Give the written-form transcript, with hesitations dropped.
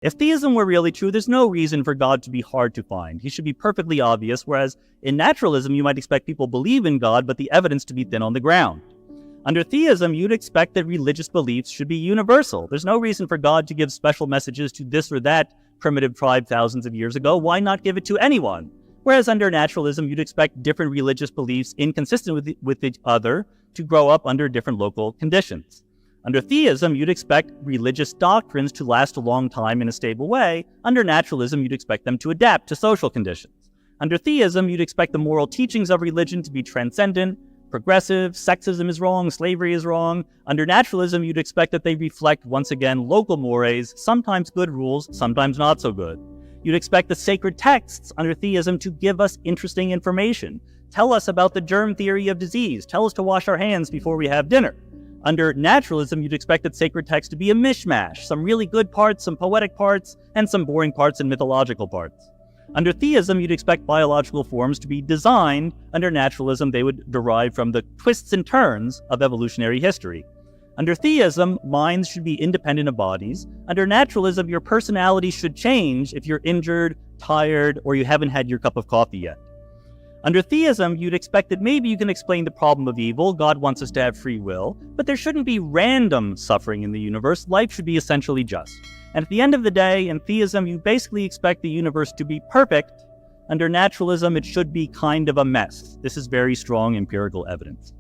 If theism were really true, there's no reason for God to be hard to find. He should be perfectly obvious, whereas in naturalism, you might expect people believe in God, but the evidence to be thin on the ground. Under theism, you'd expect that religious beliefs should be universal. There's no reason for God to give special messages to this or that primitive tribe thousands of years ago. Why not give it to anyone? Whereas under naturalism, you'd expect different religious beliefs inconsistent with each other to grow up under different local conditions. Under theism, you'd expect religious doctrines to last a long time in a stable way. Under naturalism, you'd expect them to adapt to social conditions. Under theism, you'd expect the moral teachings of religion to be transcendent, progressive, sexism is wrong, slavery is wrong. Under naturalism, you'd expect that they reflect, once again, local mores, sometimes good rules, sometimes not so good. You'd expect the sacred texts under theism to give us interesting information. Tell us about the germ theory of disease. Tell us to wash our hands before we have dinner. Under naturalism, you'd expect that sacred texts to be a mishmash, some really good parts, some poetic parts, and some boring parts and mythological parts. Under theism, you'd expect biological forms to be designed. Under naturalism, they would derive from the twists and turns of evolutionary history. Under theism, minds should be independent of bodies. Under naturalism, your personality should change if you're injured, tired, or you haven't had your cup of coffee yet. Under theism, you'd expect that maybe you can explain the problem of evil. God wants us to have free will, but there shouldn't be random suffering in the universe. Life should be essentially just. And at the end of the day, in theism, you basically expect the universe to be perfect. Under naturalism, it should be kind of a mess. This is very strong empirical evidence.